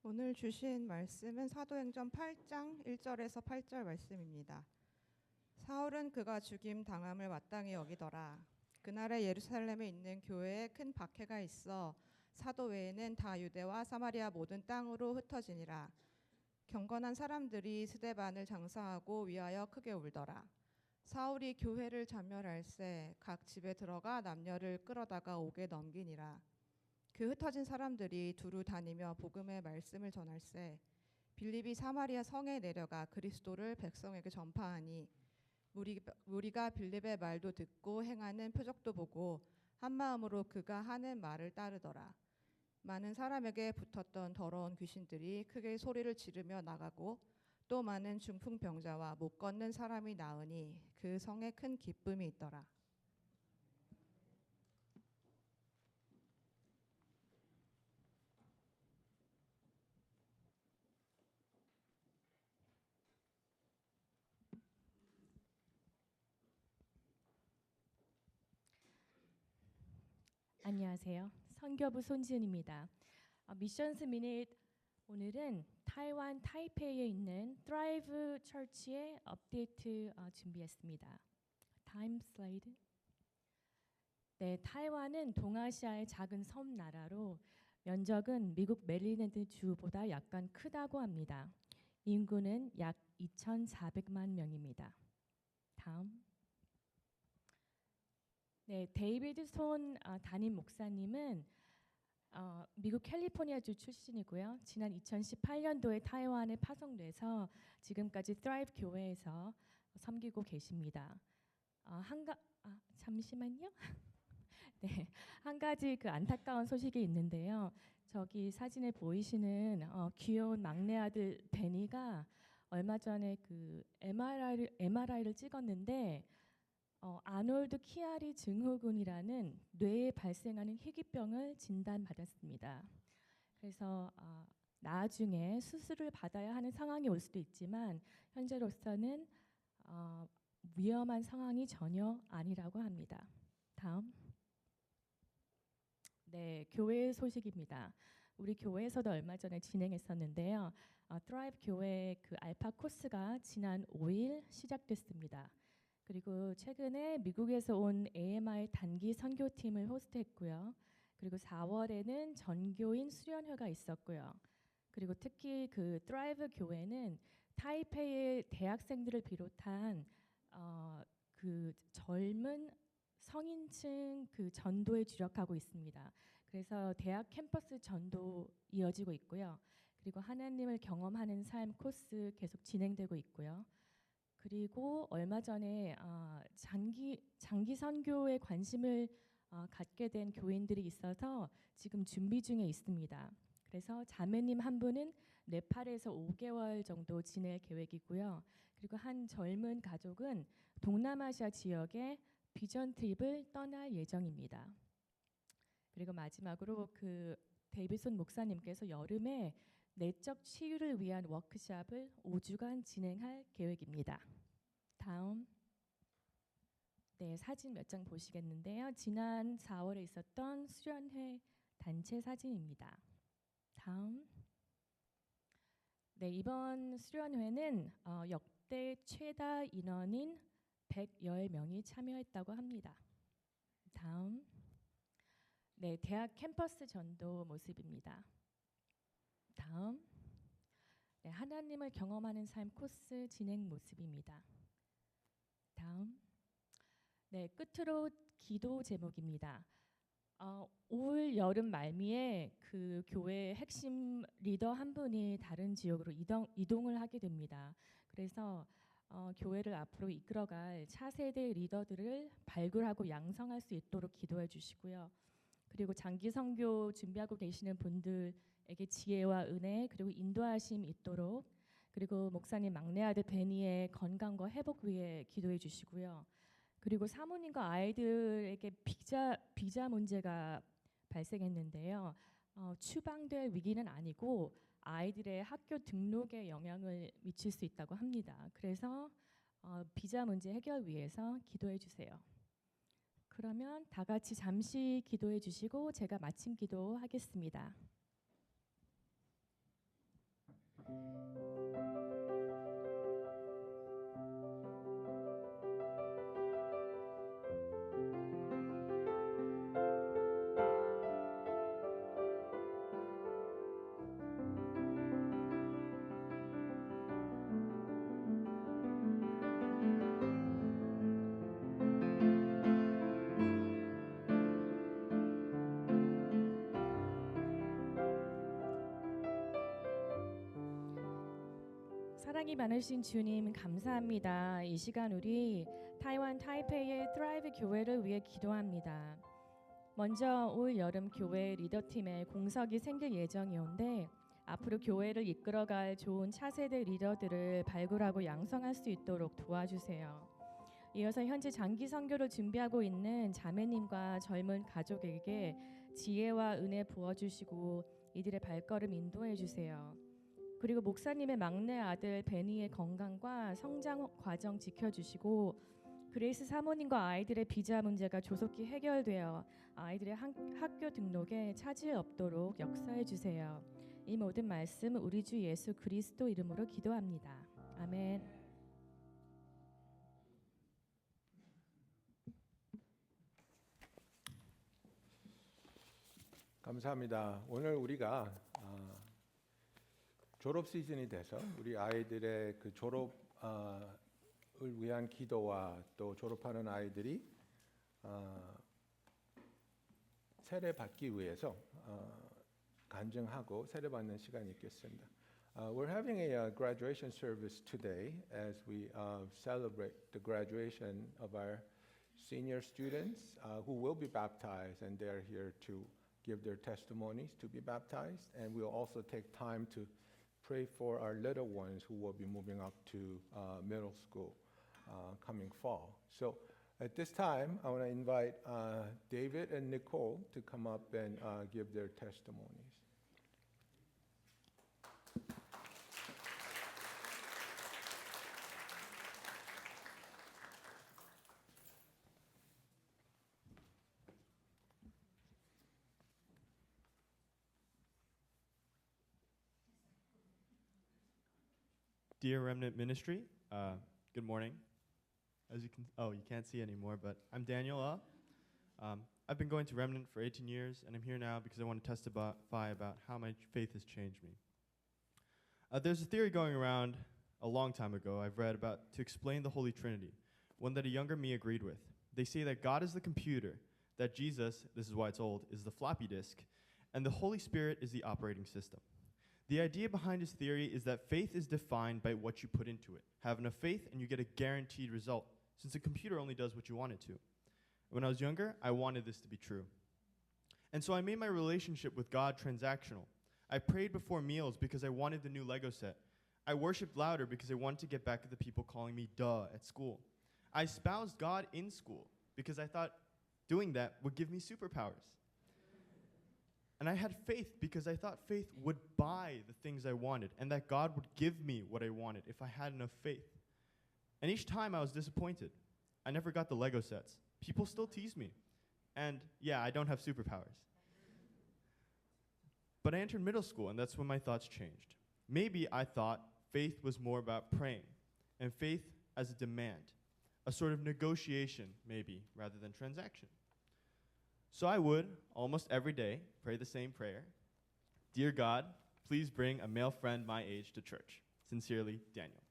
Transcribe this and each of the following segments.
오늘 주신 말씀은 사도행전 8장 1절에서 8절 말씀입니다. 사울은 그가 죽임 당함을 마땅히 여기더라. 그날에 예루살렘에 있는 교회에 큰 박해가 있어 사도 외에는 다 유대와 사마리아 모든 땅으로 흩어지니라. 경건한 사람들이 스데반을 장사하고 위하여 크게 울더라. 사울이 교회를 전멸할새 각 집에 들어가 남녀를 끌어다가 옥에 넘기니라. 그 흩어진 사람들이 두루 다니며 복음의 말씀을 전할새 빌립이 사마리아 성에 내려가 그리스도를 백성에게 전파하니 무리가 빌립의 말도 듣고 행하는 표적도 보고 한 마음으로 그가 하는 말을 따르더라. 많은 사람에게 붙었던 더러운 귀신들이 크게 소리를 지르며 나가고 또 많은 중풍병자와 못 걷는 사람이 나으니 그 성에 큰 기쁨이 있더라. 안녕하세요. 선교부 손지은입니다. 미션스 미닛 오늘은 타이완 타이페이에 있는 트라이브 처치의 업데이트 준비했습니다. 타임 슬라이드. 네, 타이완은 동아시아의 작은 섬 나라로 면적은 미국 메릴랜드 주보다 약간 크다고 합니다. 인구는 약 2,400만 명입니다. 다음. 네, 데이비드 손 담임 목사님은 미국 캘리포니아주 출신이고요. 지난 2018년도에 타이완에 파송돼서 지금까지 트라이브 교회에서 섬기고 계십니다. 잠시만요. 네, 한 가지 그 안타까운 소식이 있는데요. 저기 사진에 보이시는 귀여운 막내 아들 베니가 얼마 전에 그 MRI를 찍었는데 아놀드 키아리 증후군이라는 뇌에 발생하는 희귀병을 진단받았습니다. 그래서 나중에 수술을 받아야 하는 상황이 올 수도 있지만 현재로서는 위험한 상황이 전혀 아니라고 합니다. 다음. 네, 교회 소식입니다. 우리 교회에서도 얼마 전에 진행했었는데요. 트라이브 교회 그 알파 코스가 지난 5일 시작됐습니다. 그리고 최근에 미국에서 온 AMI 단기 선교팀을 호스트했고요. 그리고 4월에는 전교인 수련회가 있었고요. 그리고 특히 그 트라이브 교회는 타이페이의 대학생들을 비롯한 그 젊은 성인층 그 전도에 주력하고 있습니다. 그래서 대학 캠퍼스 전도 이어지고 있고요. 그리고 하나님을 경험하는 삶 코스 계속 진행되고 있고요. 그리고 얼마 전에 장기 선교에 관심을 갖게 된 교인들이 있어서 지금 준비 중에 있습니다. 그래서 자매님 한 분은 네팔에서 5개월 정도 지낼 계획이고요. 그리고 한 젊은 가족은 동남아시아 지역에 비전 트립을 떠날 예정입니다. 그리고 마지막으로 그 데이비슨 목사님께서 여름에 내적 치유를 위한 워크숍을 5주간 진행할 계획입니다. 다음. 네, 사진 몇 장 보시겠는데요. 지난 4월에 있었던 수련회 단체 사진입니다. 다음. 네, 이번 수련회는 역대 최다 인원인 110명이 참여했다고 합니다. 다음. 네, 대학 캠퍼스 전도 모습입니다. 다음. 네, 하나님을 경험하는 삶 코스 진행 모습입니다. 다음. 네, 끝으로 기도 제목입니다. 올 여름 말미에 그 교회 핵심 리더 한 분이 다른 지역으로 이동을 하게 됩니다. 그래서 교회를 앞으로 이끌어갈 차세대 리더들을 발굴하고 양성할 수 있도록 기도해 주시고요. 그리고 장기 선교 준비하고 계시는 분들에게 지혜와 은혜 그리고 인도하심 있도록, 그리고 목사님 막내 아들 베니의 건강과 회복 위해 기도해 주시고요. 그리고 사모님과 아이들에게 비자 문제가 발생했는데요. 추방될 위기는 아니고 아이들의 학교 등록에 영향을 미칠 수 있다고 합니다. 그래서 비자 문제 해결 위해서 기도해 주세요. 그러면 다 같이 잠시 기도해 주시고 제가 마침 기도하겠습니다. 사랑이 많으신 주님 감사합니다. 이 시간 우리 타이완 타이페이의 트라이브 교회를 위해 기도합니다. 먼저 올 여름 교회 리더팀에 공석이 생길 예정이온데 앞으로 교회를 이끌어갈 좋은 차세대 리더들을 발굴하고 양성할 수 있도록 도와주세요. 이어서 현재 장기 선교를 준비하고 있는 자매님과 젊은 가족에게 지혜와 은혜 부어주시고 이들의 발걸음 인도해 주세요. 그리고 목사님의 막내 아들 베니의 건강과 성장 과정 지켜주시고 그레이스 사모님과 아이들의 비자 문제가 조속히 해결되어 아이들의 학교 등록에 차질 없도록 역사해 주세요. 이 모든 말씀 우리 주 예수 그리스도 이름으로 기도합니다. 아멘. 감사합니다. 오늘 우리가 졸업 시즌이 돼서 우리 아이들의 그 졸업을 위한 기도와 또 졸업하는 아이들이 세례 받기 위해서 간증하고 세례 받는 시간이 있겠습니다. We're having a graduation service today as we celebrate the graduation of our senior students who will be baptized, and they are here to give their testimonies to be baptized. And we'll also take time to pray for our little ones who will be moving up to middle school coming fall. So at this time, I want to invite David and Nicole to come up and give their testimonies. Dear Remnant Ministry, good morning. As you can't see anymore, but I'm Daniel. I've been going to Remnant for 18 years, and I'm here now because I want to testify about how my faith has changed me. There's a theory going around a long time ago I've read about to explain the Holy Trinity, one that a younger me agreed with. They say that God is the computer, that Jesus, this is why it's old, is the floppy disk, and the Holy Spirit is the operating system. The idea behind his theory is that faith is defined by what you put into it. Have enough faith and you get a guaranteed result, since a computer only does what you want it to. When I was younger, I wanted this to be true. And so I made my relationship with God transactional. I prayed before meals because I wanted the new Lego set. I worshiped louder because I wanted to get back at the people calling me duh at school. I espoused God in school because I thought doing that would give me superpowers. And I had faith because I thought faith would buy the things I wanted and that God would give me what I wanted if I had enough faith. And each time I was disappointed. I never got the Lego sets. People still tease me. And yeah, I don't have superpowers. But I entered middle school, and that's when my thoughts changed. Maybe I thought faith was more about praying, and faith as a demand, a sort of negotiation, maybe, rather than transaction. So I would, almost every day, pray the same prayer. Dear God, please bring a male friend my age to church. Sincerely, Daniel.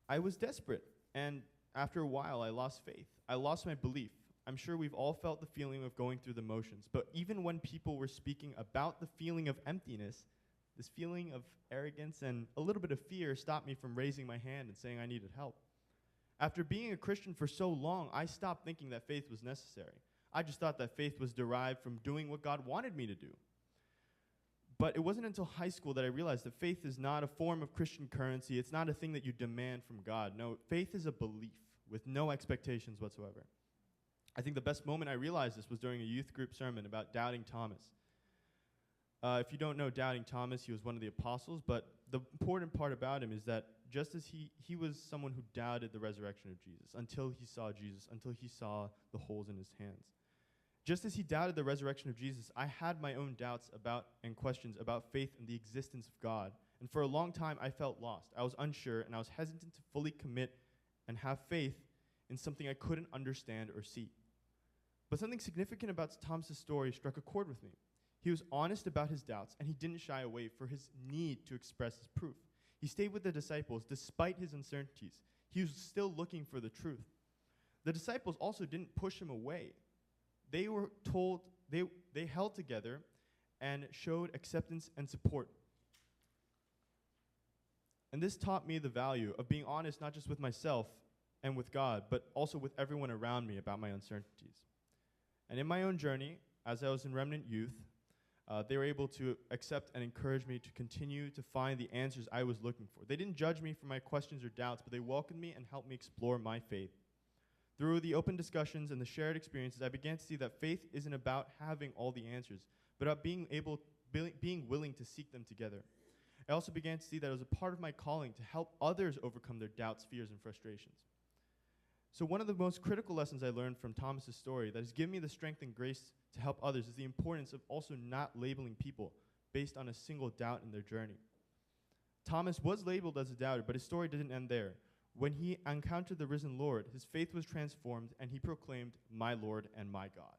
I was desperate, and after a while, I lost faith. I lost my belief. I'm sure we've all felt the feeling of going through the motions, but even when people were speaking about the feeling of emptiness, this feeling of arrogance and a little bit of fear stopped me from raising my hand and saying I needed help. After being a Christian for so long, I stopped thinking that faith was necessary. I just thought that faith was derived from doing what God wanted me to do. But it wasn't until high school that I realized that faith is not a form of Christian currency. It's not a thing that you demand from God. No, faith is a belief with no expectations whatsoever. I think the best moment I realized this was during a youth group sermon about doubting Thomas. If you don't know doubting Thomas, he was one of the apostles, but the important part about him is that just as he was someone who doubted the resurrection of Jesus, until he saw the holes in his hands. Just as he doubted the resurrection of Jesus, I had my own doubts about and questions about faith and the existence of God And for a long time, I felt lost. I was unsure, and I was hesitant to fully commit and have faith in something I couldn't understand or see. But something significant about Thomas's story struck a chord with me. He was honest about his doubts, and he didn't shy away for his need to express his proof. He stayed with the disciples despite his uncertainties. He was still looking for the truth. The disciples also didn't push him away. They were told, they held together and showed acceptance and support. And this taught me the value of being honest not just with myself and with God, but also with everyone around me about my uncertainties. And in my own journey, as I was in Remnant Youth, they were able to accept and encourage me to continue to find the answers I was looking for. They didn't judge me for my questions or doubts, but they welcomed me and helped me explore my faith. Through the open discussions and the shared experiences, I began to see that faith isn't about having all the answers, but about being willing to seek them together. I also began to see that it was a part of my calling to help others overcome their doubts, fears, and frustrations. So one of the most critical lessons I learned from Thomas's story that has given me the strength and grace to help others is the importance of also not labeling people based on a single doubt in their journey. Thomas was labeled as a doubter, but his story didn't end there. When he encountered the risen Lord, his faith was transformed, and he proclaimed, "My Lord and my God."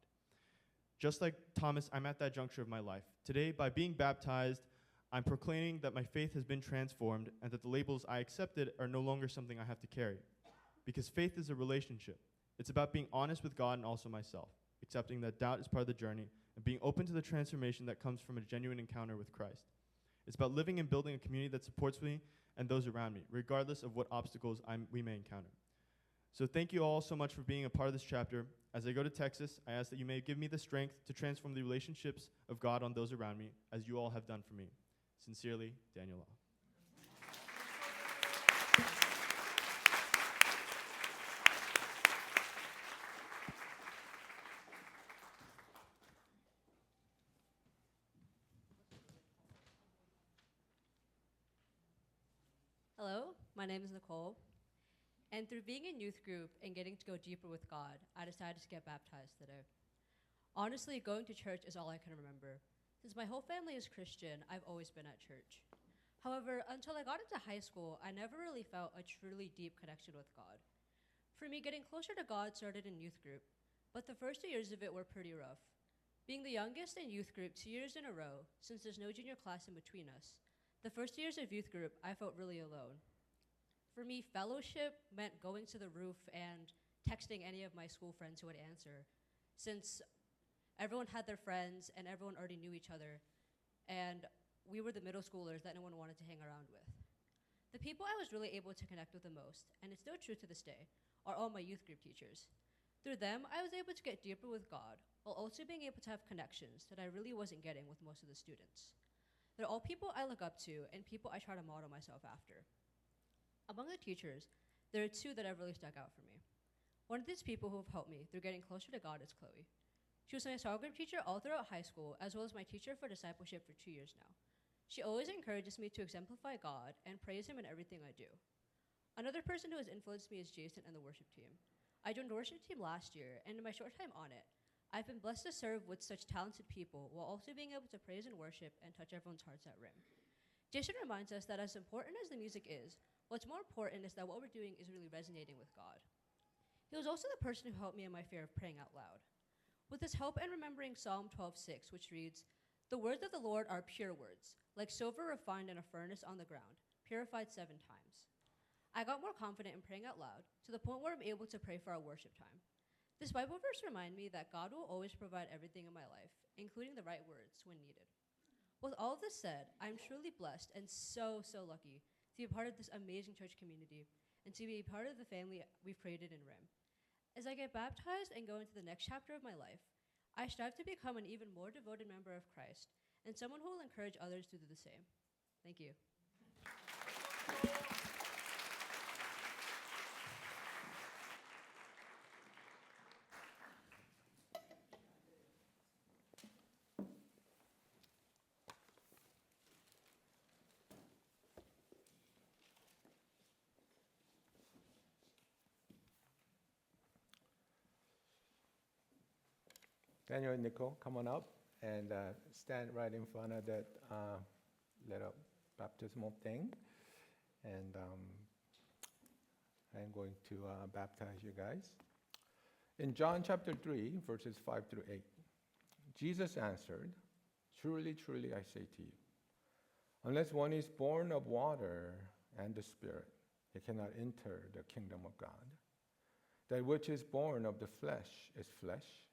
Just like Thomas, I'm at that juncture of my life. Today, by being baptized, I'm proclaiming that my faith has been transformed and that the labels I accepted are no longer something I have to carry. Because faith is a relationship. It's about being honest with God and also myself, accepting that doubt is part of the journey, and being open to the transformation that comes from a genuine encounter with Christ. It's about living and building a community that supports me and those around me, regardless of what obstacles we may encounter. So thank you all so much for being a part of this chapter. As I go to Texas, I ask that you may give me the strength to transform the relationships of God on those around me, as you all have done for me. Sincerely, Daniel Law. Hello, my name is Nicole, and through being in youth group and getting to go deeper with God, I decided to get baptized today. Honestly, going to church is all I can remember. Since my whole family is Christian, I've always been at church. However, until I got into high school, I never really felt a truly deep connection with God. For me, getting closer to God started in youth group, but the first 2 years of it were pretty rough. Being the youngest in youth group 2 years in a row, since there's no junior class in between us, the first 2 years of youth group, I felt really alone. For me, fellowship meant going to the roof and texting any of my school friends who would answer, since everyone had their friends and everyone already knew each other, and we were the middle schoolers that no one wanted to hang around with. The people I was really able to connect with the most, and it's still true to this day, are all my youth group teachers. Through them, I was able to get deeper with God, while also being able to have connections that I really wasn't getting with most of the students. They're all people I look up to and people I try to model myself after. Among the teachers, there are two that have really stuck out for me. One of these people who have helped me through getting closer to God is Chloe. She was my small group teacher all throughout high school, as well as my teacher for discipleship for 2 years now. She always encourages me to exemplify God and praise Him in everything I do. Another person who has influenced me is Jason and the worship team. I joined the worship team last year, and in my short time on it, I've been blessed to serve with such talented people while also being able to praise and worship and touch everyone's hearts at RIM. Jason reminds us that as important as the music is, what's more important is that what we're doing is really resonating with God. He was also the person who helped me in my fear of praying out loud. With his help in remembering Psalm 12:6, which reads, "The words of the Lord are pure words, like silver refined in a furnace on the ground, purified 7 times. I got more confident in praying out loud to the point where I'm able to pray for our worship time. This Bible verse reminds me that God will always provide everything in my life, including the right words when needed. With all of this said, I'm truly blessed and so lucky to be a part of this amazing church community and to be a part of the family we've created in RIM. As I get baptized and go into the next chapter of my life, I strive to become an even more devoted member of Christ and someone who will encourage others to do the same. Thank you. Daniel and Nicole, come on up and stand right in front of that little baptismal thing. And I'm going to baptize you guys. In John chapter 3, verses 5 through 8, Jesus answered, "Truly, truly, I say to you, unless one is born of water and the Spirit, he cannot enter the kingdom of God. That which is born of the flesh is flesh,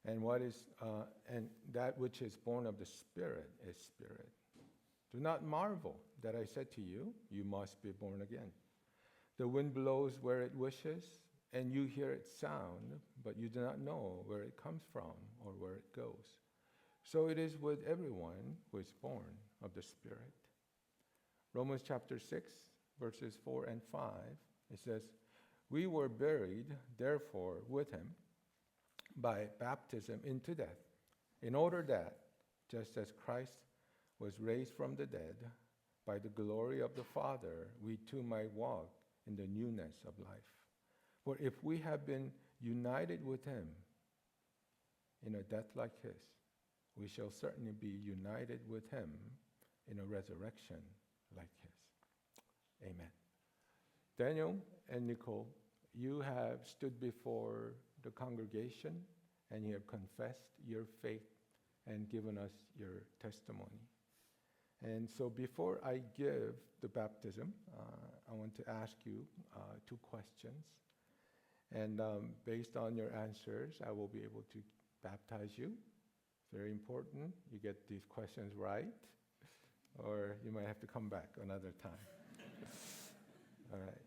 and that which is born of the Spirit is spirit. Do not marvel that I said to you, you must be born again. The wind blows where it wishes, and you hear its sound, but you do not know where it comes from or where it goes. So it is with everyone who is born of the Spirit." Romans chapter 6, verses 4 and 5, it says, "We were buried, therefore, with him by baptism into death, in order that, just as Christ was raised from the dead by the glory of the Father, we too might walk in the newness of life. For if we have been united with him in a death like his, we shall certainly be united with him in a resurrection like his." Amen. Daniel and Nicole, you have stood before the congregation and you have confessed your faith and given us your testimony. And so before I give the baptism, I want to ask you 2 questions. And based on your answers, I will be able to baptize you. Very important. You get these questions right, or you might have to come back another time. All right.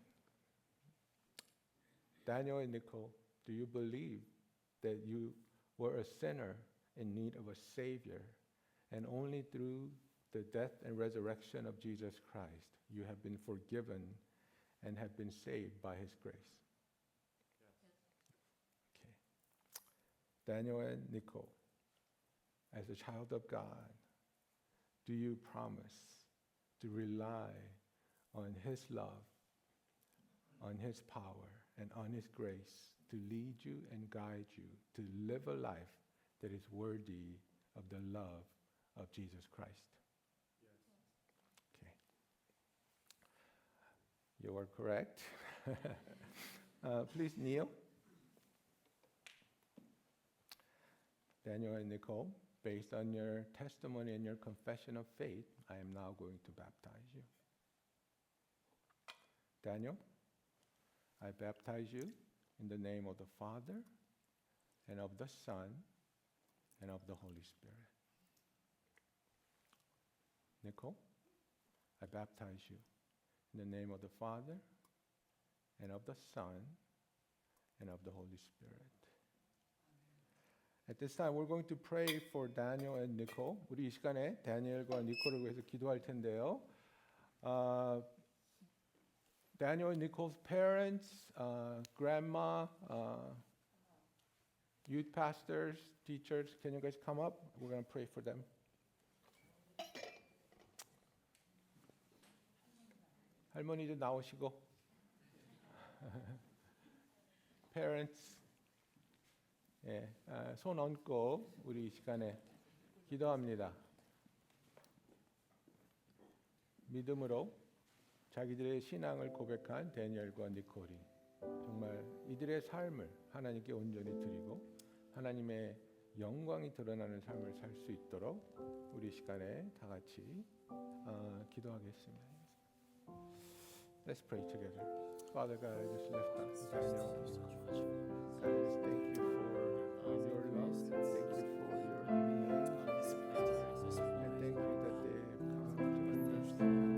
Daniel and Nicole, do you believe that you were a sinner in need of a Savior, and only through the death and resurrection of Jesus Christ, you have been forgiven and have been saved by his grace? Yes. Okay. Daniel and Nicole, as a child of God, do you promise to rely on his love, on his power, and on his grace to lead you and guide you to live a life that is worthy of the love of Jesus Christ? Okay. You are correct. Please kneel. Daniel and Nicole, based on your testimony and your confession of faith, I am now going to baptize you. Daniel, I baptize you in the name of the Father, and of the Son, and of the Holy Spirit. Nicole, I baptize you in the name of the Father, and of the Son, and of the Holy Spirit. At this time, we're going to pray for Daniel and Nicole. 우리 이 시간에 다니엘과 니콜을 위해서 기도할 텐데요. Daniel and Nicole's parents, grandma, youth pastors, teachers, can you guys come up? We're going to pray for them. 할머니도 나오시고. Parents, 예, 손 얹고 우리 이 시간에 기도합니다. 믿음으로 자기들의 신앙을 고백한 다니엘과 니콜이 정말 이들의 삶을 하나님께 온전히 드리고 하나님의 영광이 드러나는 삶을 살 수 있도록 우리 이 시간에 다 같이 기도하겠습니다. Let's pray together. Father God, I just lift up Daniel. God, I just thank you for your love. Thank you for your grace. And thank you that they have come to understand.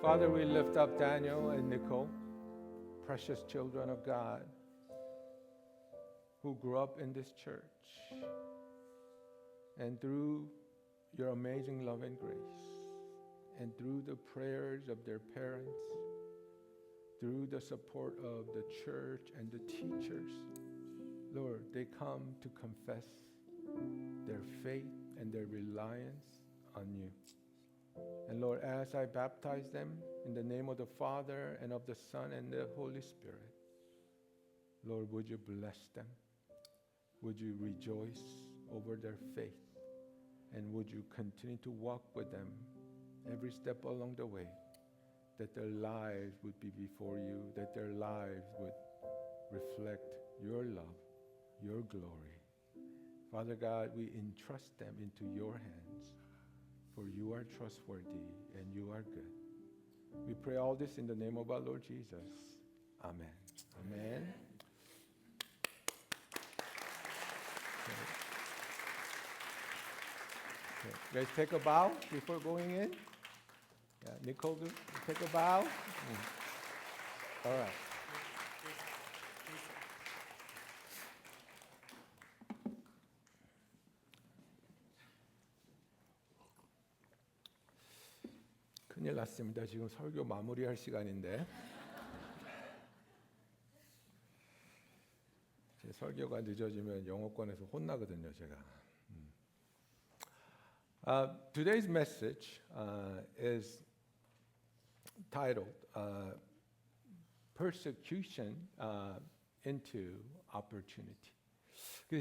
Father, we lift up Daniel and Nicole, precious children of God, who grew up in this church. And through your amazing love and grace, and through the prayers of their parents, through the support of the church and the teachers, Lord, they come to confess their faith and their reliance on you. And Lord, as I baptize them in the name of the Father and of the Son and the Holy Spirit, Lord, would you bless them? Would you rejoice over their faith? And would you continue to walk with them every step along the way, that their lives would be before you, that their lives would reflect your love, your glory. Father God, we entrust them into your hands, for you are trustworthy and you are good. We pray all this in the name of our Lord Jesus. Amen. Amen. Okay. Guys, take a bow before going in. Yeah, Nicole, take a bow. All right. 큰일 났습니다. 지금 설교 마무리할 시간인데. 제 설교가 늦어지면 영어권에서 혼나거든요, 제가. Today's message is titled Persecution into Opportunity.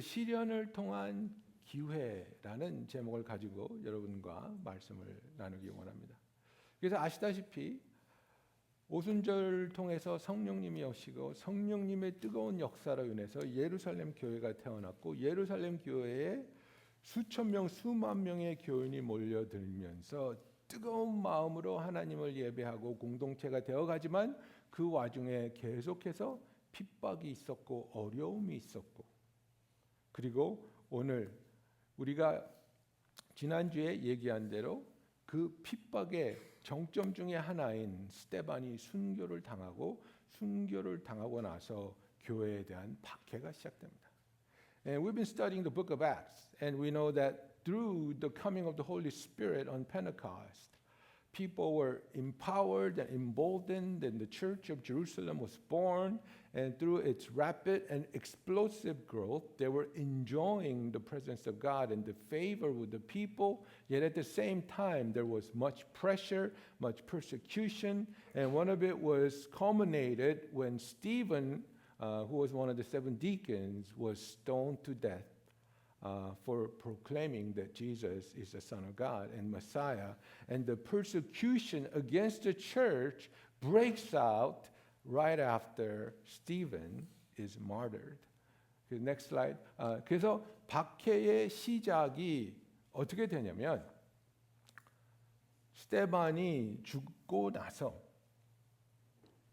시련을 통한 기회라는 제목을 가지고 여러분과 말씀을 나누기 원합니다. 그래서 아시다시피 오순절 통해서 성령님이 오시고 성령님의 뜨거운 역사로 인해서 예루살렘 교회가 태어났고 예루살렘 교회에 수천 명, 수만 명의 교인이 몰려들면서 뜨거운 마음으로 하나님을 예배하고 공동체가 되어가지만 그 와중에 계속해서 핍박이 있었고 어려움이 있었고 그리고 오늘 우리가 지난주에 얘기한 대로 그 핍박의 정점 중에 하나인 스데반이 순교를 당하고 나서 교회에 대한 박해가 시작됩니다. And we've been studying the book of Acts, and we know that through the coming of the Holy Spirit on Pentecost, people were empowered and emboldened, and the church of Jerusalem was born, and through its rapid and explosive growth, they were enjoying the presence of God and the favor with the people, yet at the same time, there was much pressure, much persecution, and one of it was culminated when Stephen, who was one of the 7 deacons, was stoned to death for proclaiming that Jesus is the Son of God and Messiah. And the persecution against the church breaks out right after Stephen is martyred. Next slide. 그래서 박해의 시작이 어떻게 되냐면 스데반이 죽고 나서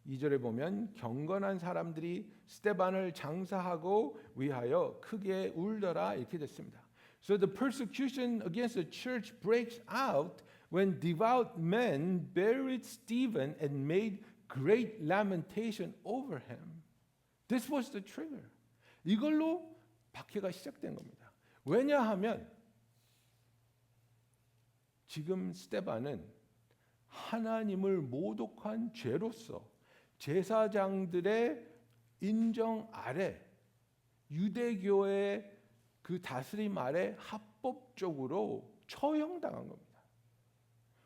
2절에 보면 경건한 사람들이 스데반을 장사하고 위하여 크게 울더라 이렇게 됐습니다. So the persecution against the church breaks out when devout men buried Stephen and made great lamentation over him. This was the trigger. 이걸로 박해가 시작된 겁니다. 왜냐하면 지금 스데반은 하나님을 모독한 죄로서 제사장들의 인정 아래 유대교의 그 다스림 아래 합법적으로 처형당한 겁니다.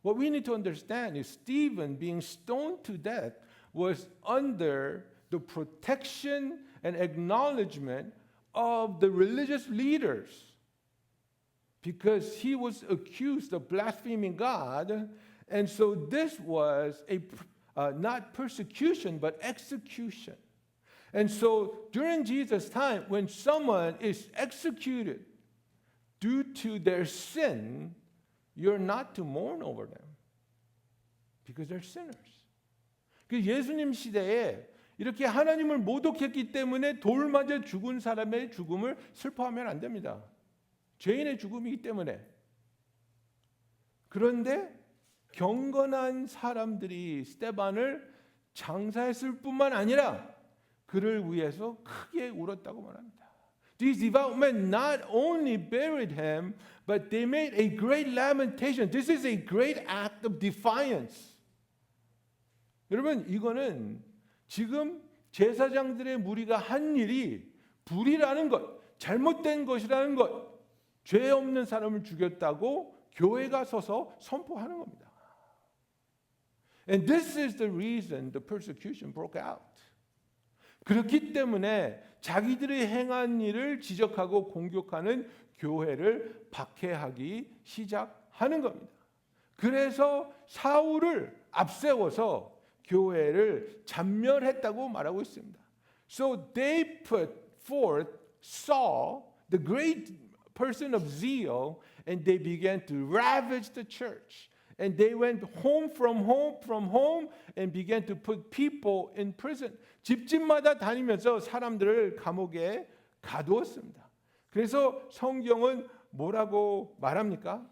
What we need to understand is Stephen being stoned to death was under the protection and acknowledgement of the religious leaders because he was accused of blaspheming God, and so this was a not persecution, but execution. And so during Jesus' time, when someone is executed due to their sin, you're not to mourn over them because they're sinners. 그 예수님 시대에 이렇게 하나님을 모독했기 때문에 돌 맞아 죽은 사람의 죽음을 슬퍼하면 안 됩니다. 죄인의 죽음이기 때문에. 그런데 경건한 사람들이 스데반을 장사했을 뿐만 아니라 그를 위해서 크게 울었다고 말합니다. These devout men not only buried him, but they made a great lamentation. This is a great act of defiance. 여러분, 이거는 지금 제사장들의 무리가 한 일이 불의라는 것, 잘못된 것이라는 것, 죄 없는 사람을 죽였다고 교회가 서서 선포하는 겁니다. And this is the reason the persecution broke out. 그렇기 때문에 자기들이 행한 일을 지적하고 공격하는 교회를 박해하기 시작하는 겁니다. 그래서 사울을 앞세워서 교회를 잔멸했다고 말하고 있습니다. So they put forth Saul, the great person of zeal, and they began to ravage the church. And they went home, and began to put people in prison. 집집마다 다니면서 사람들을 감옥에 가두었습니다. 그래서 성경은 뭐라고 말합니까?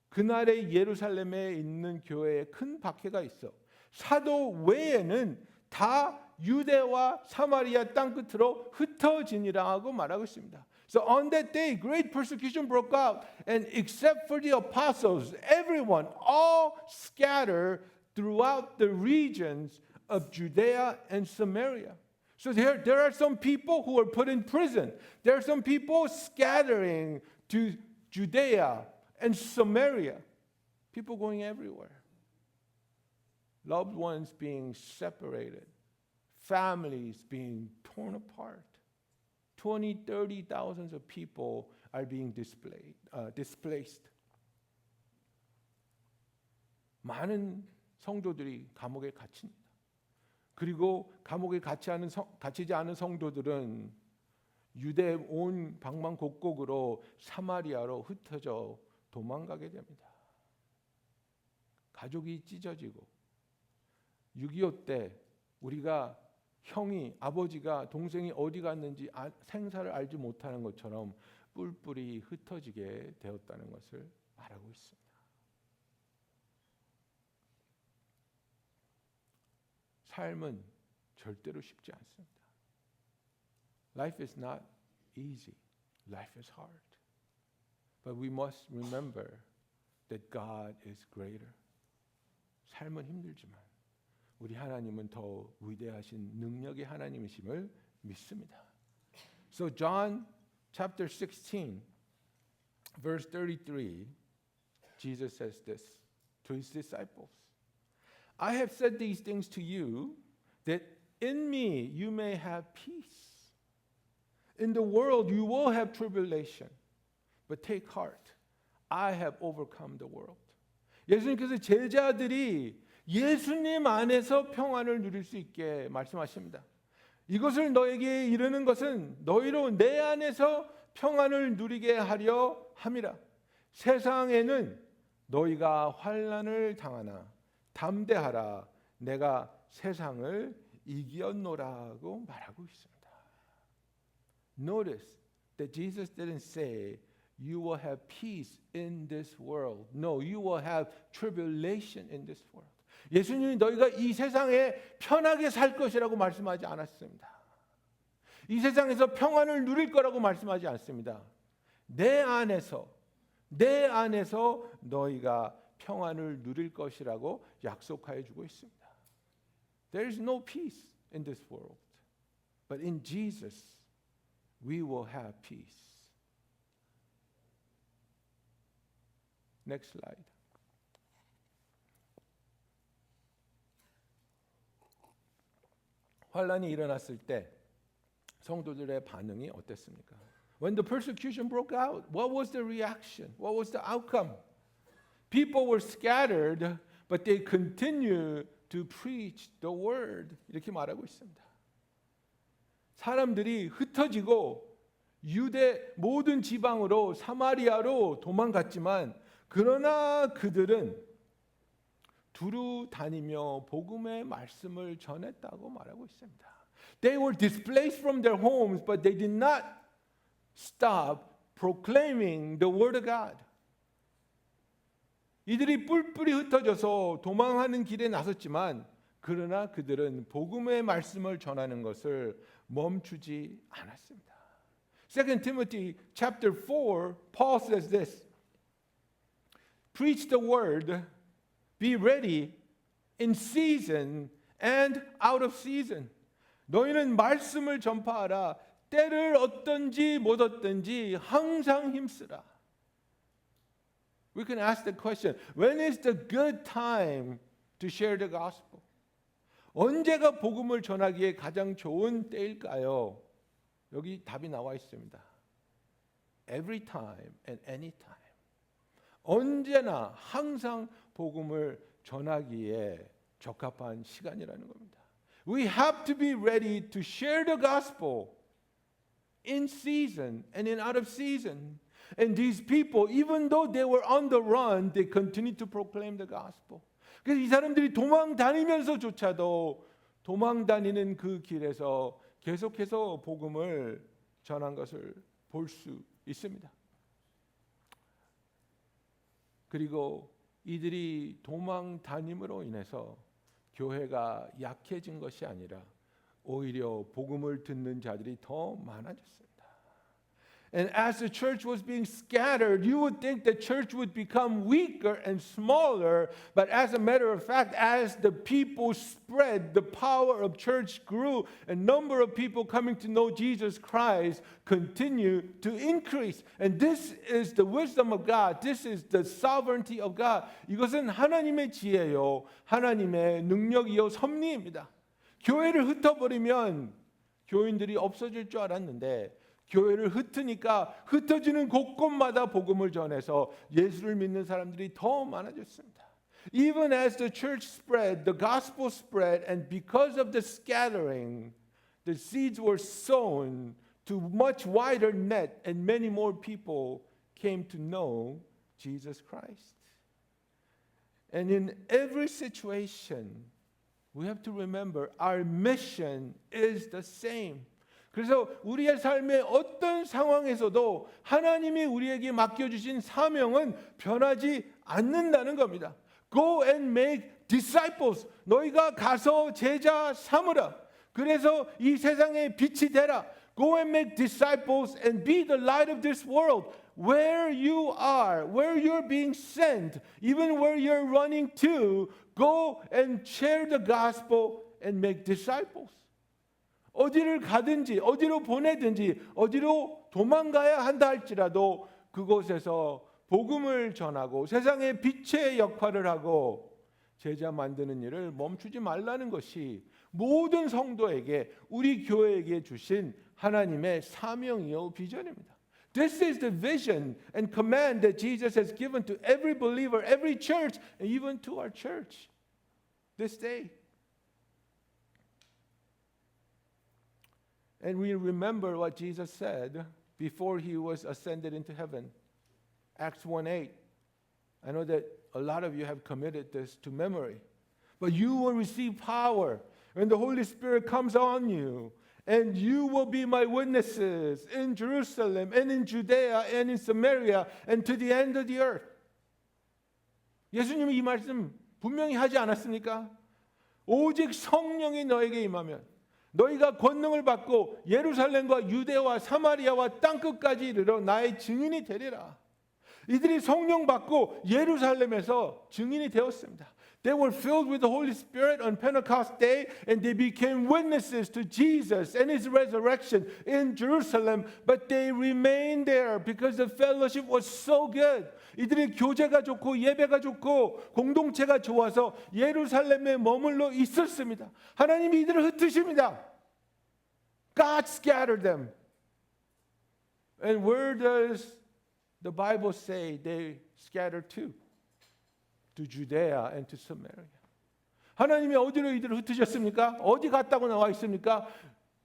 그날의 예루살렘에 있는 교회에 큰 박해가 있어. 사도 외에는 다 유대와 사마리아 땅 끝으로 흩어지니라고 말하고 있습니다. So on that day, great persecution broke out, and except for the apostles, everyone, all scattered throughout the regions of Judea and Samaria. So there are some people who are put in prison. There are some people scattering to Judea and Samaria. People going everywhere. Loved ones being separated. Families being torn apart. 20, 30,000 of people are being displaced. 많은 성도들이 감옥에 갇힙니다. 그리고 감옥에 갇히지 않은 성도들은 유대 온 방방곡곡으로 사마리아로 흩어져 도망가게 됩니다. 가족이 찢어지고 6.25 때 우리가 형이, 아버지가, 동생이 어디 갔는지 생사를 알지 못하는 것처럼 뿔뿔이 흩어지게 되었다는 것을 말하고 있습니다. 삶은 절대로 쉽지 않습니다. Life is not easy. Life is hard. But we must remember that God is greater. 삶은 힘들지만 우리 하나님은 더 위대하신 능력의 하나님이심을 믿습니다. So John chapter 16 verse 33 Jesus says this to his disciples. I have said these things to you that in me you may have peace. In the world you will have tribulation. But take heart. I have overcome the world. 예수님께서 제자들이 예수님 안에서 평안을 누릴 수 있게 말씀하십니다. 이것을 너에게 이르는 것은 너희로 내 안에서 평안을 누리게 하려 함이라. 세상에는 너희가 환난을 당하나 담대하라. 내가 세상을 이겼노라고 말하고 있습니다. Notice that Jesus didn't say you will have peace in this world. No, you will have tribulation in this world. 예수님이 너희가 이 세상에 편하게 살 것이라고 말씀하지 않았습니다. 이 세상에서 평안을 누릴 거라고 말씀하지 않습니다. 내 안에서 너희가 평안을 누릴 것이라고 약속하여 주고 있습니다. There is no peace in this world. But in Jesus we will have peace. Next slide. 환란이 일어났을 때 성도들의 반응이 어땠습니까? When the persecution broke out, what was the reaction? What was the outcome? People were scattered, but they continued to preach the word. 이렇게 말하고 있습니다. 사람들이 흩어지고 유대 모든 지방으로 사마리아로 도망갔지만 그러나 그들은 두루 다니며 복음의 말씀을 전했다고 말하고 있습니다. They were displaced from their homes, but they did not stop proclaiming the word of God. 이들이 뿔뿔이 흩어져서 도망하는 길에 나섰지만 그러나 그들은 복음의 말씀을 전하는 것을 멈추지 않았습니다. 2 Timothy chapter 4, Paul says this. Preach the word, be ready in season and out of season. 너희는 말씀을 전파하라. 때를 얻든지 못 얻든지 항상 힘쓰라. We can ask the question, when is the good time to share the gospel? 언제가 복음을 전하기에 가장 좋은 때일까요? 여기 답이 나와 있습니다. Every time and any time. 언제나 항상 복음을 전하기에 적합한 시간이라는 겁니다. We have to be ready to share the gospel in season and in out of season. And these people, even though they were on the run, they continued to proclaim the gospel. 그래서 이 사람들이 도망 다니면서조차도 도망 다니는 그 길에서 계속해서 복음을 전한 것을 볼 수 있습니다. 그리고 이들이 도망 다님으로 인해서 교회가 약해진 것이 아니라 오히려 복음을 듣는 자들이 더 많아졌습니다. And as the church was being scattered, you would think the church would become weaker and smaller. But as a matter of fact, as the people spread, the power of church grew, and number of people coming to know Jesus Christ continued to increase. And this is the wisdom of God. This is the sovereignty of God. 이것은 하나님의 지혜요, 하나님의 능력이요, 섭리입니다. 교회를 흩어버리면 교인들이 없어질 줄 알았는데 교회를 흩으니까 흩어지는 곳곳마다 복음을 전해서 예수를 믿는 사람들이 더 많아졌습니다. Even as the church spread, the gospel spread, and because of the scattering, the seeds were sown to much wider net, and many more people came to know Jesus Christ. And in every situation, we have to remember our mission is the same. 그래서 우리의 삶의 어떤 상황에서도 하나님이 우리에게 맡겨주신 사명은 변하지 않는다는 겁니다. Go and make disciples. 너희가 가서 제자 삼으라. 그래서 이 세상에 빛이 되라. Go and make disciples and be the light of this world. Where you are, where you're being sent, even where you're running to, go and share the gospel and make disciples. 어디를 가든지 어디로 보내든지 어디로 도망가야 한다 할지라도 그곳에서 복음을 전하고 세상의 빛의 역할을 하고 제자 만드는 일을 멈추지 말라는 것이 모든 성도에게 우리 교회에게 주신 하나님의 사명이요 비전입니다. This is the vision and command that Jesus has given to every believer, every church, and even to our church this day. And we remember what Jesus said before he was ascended into heaven. Acts 1:8. I know that a lot of you have committed this to memory. But you will receive power when the Holy Spirit comes on you. And you will be my witnesses in Jerusalem and in Judea and in Samaria and to the end of the earth. 예수님이 이 말씀 분명히 하지 않았습니까? 오직 성령이 너에게 임하면 너희가 권능을 받고 예루살렘과 유대와 사마리아와 땅끝까지 이르러 나의 증인이 되리라. 이들이 성령 받고 예루살렘에서 증인이 되었습니다. They were filled with the Holy Spirit on Pentecost Day and they became witnesses to Jesus and his resurrection in Jerusalem. But they remained there because the fellowship was so good. 이들의 교제가 좋고 예배가 좋고 공동체가 좋아서 예루살렘에 머물러 있었습니다. 하나님이 이들을 흩으십니다. God scattered them. And where does the Bible say they scattered to? To Judea and to Samaria. 하나님이 어디로 이들을 흩으셨습니까? 어디 갔다고 나와 있습니까?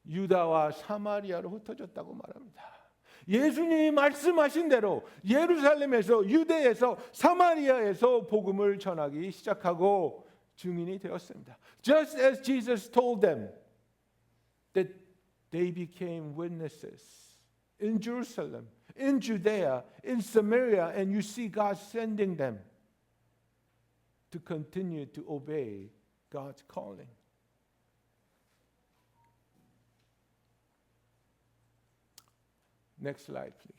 유다와 사마리아로 흩어졌다고 말합니다. 예수님이 말씀하신 대로 예루살렘에서 유대에서 사마리아에서 복음을 전하기 시작하고 증인이 되었습니다. Just as Jesus told them that they became witnesses in Jerusalem, in Judea, in Samaria, and you see God sending them. to continue to obey God's calling. Next slide, please.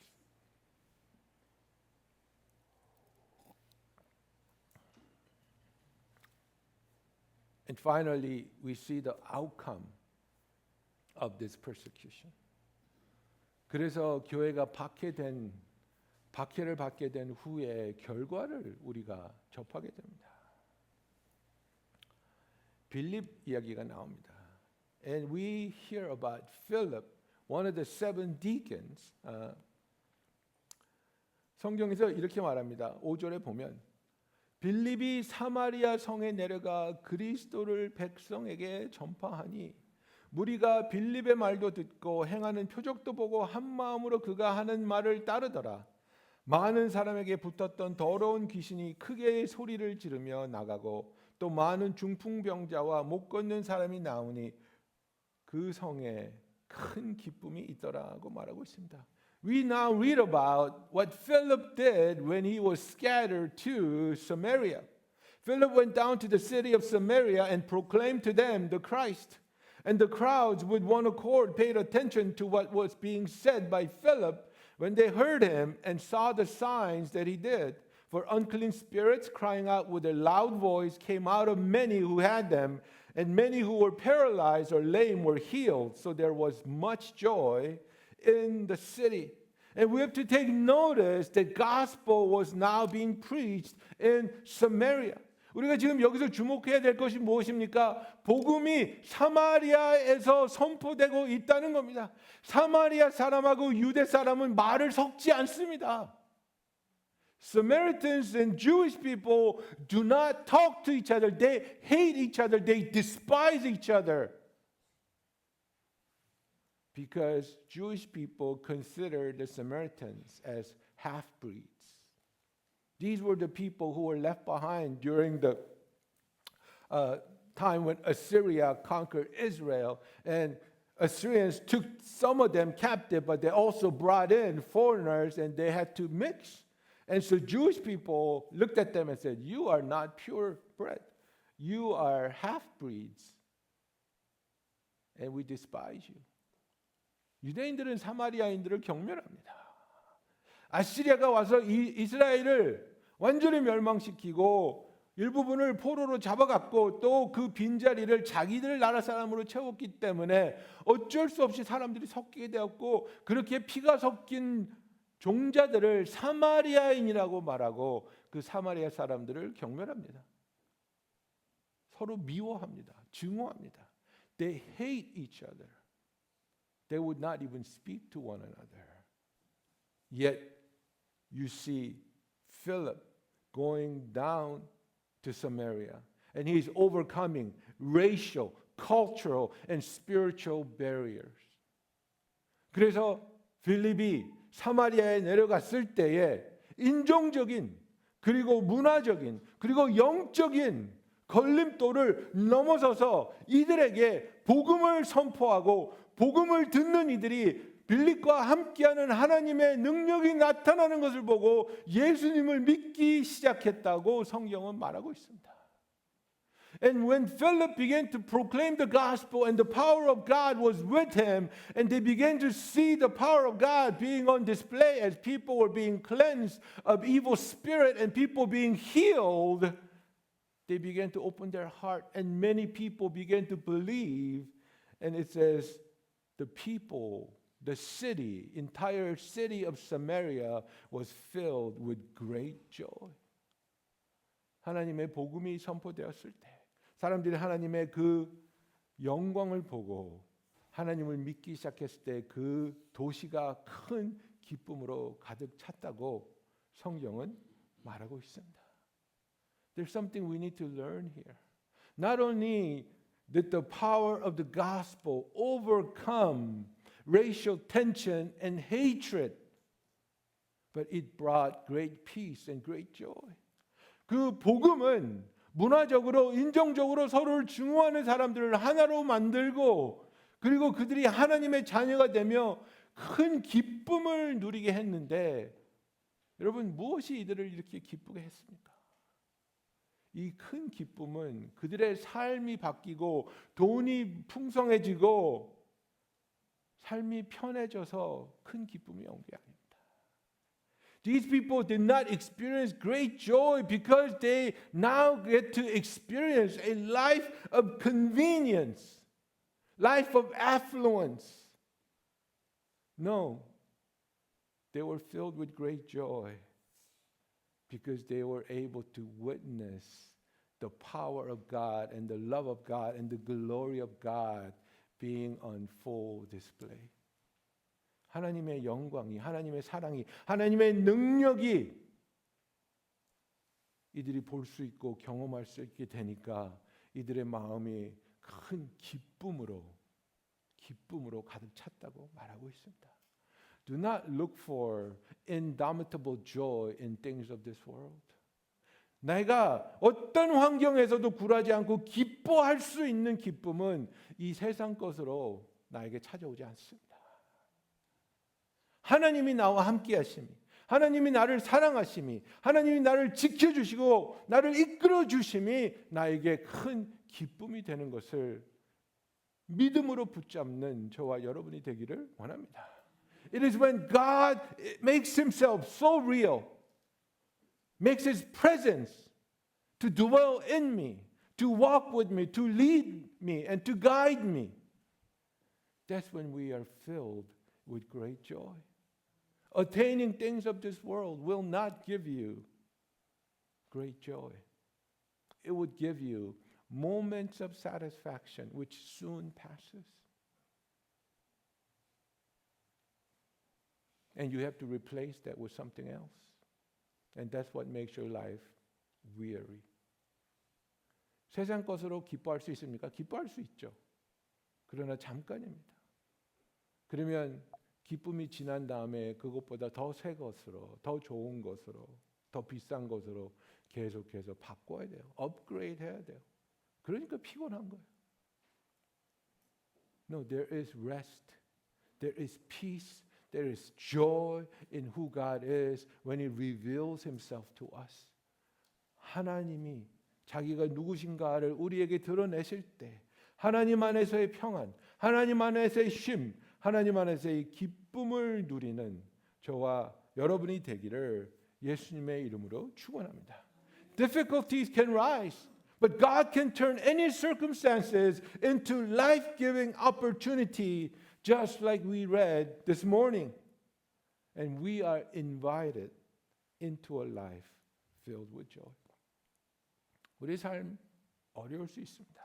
And finally, we see the outcome of this persecution. 그래서 교회가 박해를 받게 된 후에 결과를 우리가 접하게 됩니다. 빌립 이야기가 나옵니다. And we hear about Philip, one of the 7 deacons. 성경에서 이렇게 말합니다. 5절에 보면 빌립이 사마리아 성에 내려가 그리스도를 백성에게 전파하니 무리가 빌립의 말도 듣고 행하는 표적도 보고 한 마음으로 그가 하는 말을 따르더라. 많은 사람에게 붙었던 더러운 귀신이 크게 소리를 지르며 나가고 또 많은 중풍병자와 못 걷는 사람이 나오니 그 성에 큰 기쁨이 있더라고 말하고 있습니다. We now read about what Philip did when he was scattered to Samaria. Philip went down to the city of Samaria and proclaimed to them the Christ. And the crowds with one accord paid attention to what was being said by Philip when they heard him and saw the signs that he did. For unclean spirits, crying out with a loud voice, came out of many who had them, and many who were paralyzed or lame were healed. So there was much joy in the city. And we have to take notice that gospel was now being preached in Samaria. 우리가 지금 여기서 주목해야 될 것이 무엇입니까? 복음이 사마리아에서 선포되고 있다는 겁니다. 사마리아 사람하고 유대 사람은 말을 섞지 않습니다. Samaritans and Jewish people do not talk to each other. They hate each other. They despise each other. Because Jewish people consider the Samaritans as half-breeds. These were the people who were left behind during the time when Assyria conquered Israel. And Assyrians took some of them captive, but they also brought in foreigners and they had to mix. And so Jewish people looked at them and said, you are not purebred. You are half-breeds. And we despise you. 유대인들은 사마리아인들을 경멸합니다. 아시리아가 와서 이스라엘을 완전히 멸망시키고 일부분을 포로로 잡아갔고 또 그 빈자리를 자기들 나라 사람으로 채웠기 때문에 어쩔 수 없이 사람들이 섞이게 되었고 그렇게 피가 섞인 종자들을 사마리아인이라고 말하고 그 사마리아 사람들을 경멸합니다. 서로 미워합니다. 증오합니다. They hate each other. They would not even speak to one another. Yet you see Philip going down to Samaria, and he's overcoming racial, cultural, and spiritual barriers. 그래서 필립이 사마리아에 내려갔을 때에 인종적인 그리고 문화적인 그리고 영적인 걸림돌을 넘어서서 이들에게 복음을 선포하고 복음을 듣는 이들이 빌립과 함께하는 하나님의 능력이 나타나는 것을 보고 예수님을 믿기 시작했다고 성경은 말하고 있습니다. And when Philip began to proclaim the gospel and the power of God was with him and they began to see the power of God being on display as people were being cleansed of evil spirit and people being healed, they began to open their heart and many people began to believe. And it says the people, the city, entire city of Samaria was filled with great joy. 하나님의 복음이 선포되었을 때 사람들이 하나님의 그 영광을 보고 하나님을 믿기 시작했을 때 그 도시가 큰 기쁨으로 가득 찼다고 성경은 말하고 있습니다. There's something we need to learn here. Not only did the power of the gospel overcome racial tension and hatred, but it brought great peace and great joy. 그 복음은 문화적으로 인종적으로 서로를 증오하는 사람들을 하나로 만들고 그리고 그들이 하나님의 자녀가 되며 큰 기쁨을 누리게 했는데 여러분 무엇이 이들을 이렇게 기쁘게 했습니까? 이 큰 기쁨은 그들의 삶이 바뀌고 돈이 풍성해지고 삶이 편해져서 큰 기쁨이 온 게 아닙니다. These people did not experience great joy because they now get to experience a life of convenience, life of affluence. No, they were filled with great joy because they were able to witness the power of God and the love of God and the glory of God being on full display. 하나님의 영광이, 하나님의 사랑이, 하나님의 능력이 이들이 볼 수 있고 경험할 수 있게 되니까 이들의 마음이 큰 기쁨으로 가득 찼다고 말하고 있습니다. Do not look for indomitable joy in things of this world. 내가 어떤 환경에서도 굴하지 않고 기뻐할 수 있는 기쁨은 이 세상 것으로 나에게 찾아오지 않습니다. 하나님이 나와 함께 하심이, 하나님이 나를 사랑하심이, 하나님이 나를 지켜주시고 나를 이끌어 주심이 나에게 큰 기쁨이 되는 것을 믿음으로 붙잡는 저와 여러분이 되기를 원합니다. It is when God makes himself so real, makes his presence to dwell in me, to walk with me, to lead me, and to guide me. That's when we are filled with great joy. Attaining things of this world will not give you great joy. It would give you moments of satisfaction which soon passes. And you have to replace that with something else. And that's what makes your life weary. 세상 것으로 기뻐할 수 있습니까? 기뻐할 수 있죠. 그러나 잠깐입니다. 그러면 기쁨이 지난 다음에 그것보다 더 새 것으로, 더 좋은 것으로, 더 비싼 것으로 계속해서 바꿔야 돼요. 업그레이드 해야 돼요. 그러니까 피곤한 거예요. No, there is rest. There is peace. There is joy in who God is when He reveals Himself to us. 하나님이 자기가 누구신가를 우리에게 드러내실 때 하나님 안에서의 평안, 하나님 안에서의 쉼, 하나님 안에서의 기쁨을 누리는 저와 여러분이 되기를 예수님의 이름으로 축원합니다. Difficulties can rise, but God can turn any circumstances into life-giving opportunity, just like we read this morning. And we are invited into a life filled with joy. 우리 삶 어려울 수 있습니다.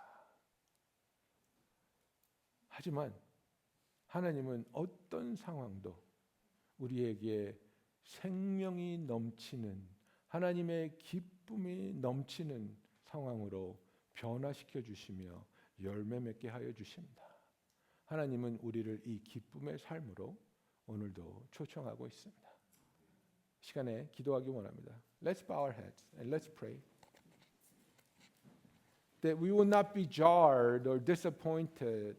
하지만 하나님은 어떤 상황도 우리에게 생명이 넘치는 하나님의 기쁨이 넘치는 상황으로 변화시켜 주시며 열매 맺게 하여 주십니다. 하나님은 우리를 이 기쁨의 삶으로 오늘도 초청하고 있습니다. 시간에 기도하기 원합니다. Let's bow our heads and let's pray. That we will not be jarred or disappointed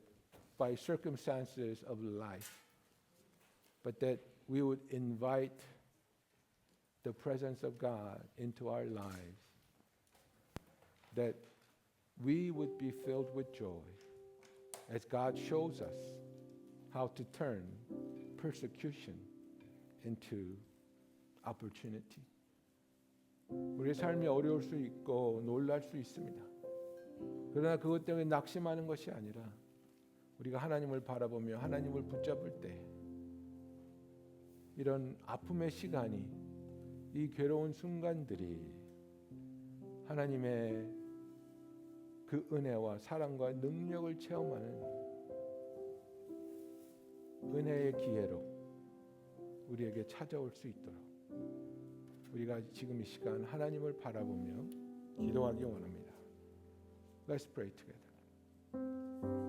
by circumstances of life, but that we would invite the presence of God into our lives, that we would be filled with joy as God shows us how to turn persecution into opportunity. 우리의 삶이 어려울 수 있고 놀랄 수 있습니다. 그러나 그것 때문에 낙심하는 것이 아니라 우리가 하나님을 바라보며 하나님을 붙잡을 때 이런 아픔의 시간이, 이 괴로운 순간들이 하나님의 그 은혜와 사랑과 능력을 체험하는 은혜의 기회로 우리에게 찾아올 수 있도록 우리가 지금 이 시간 하나님을 바라보며 기도하기 원합니다. Let's pray together.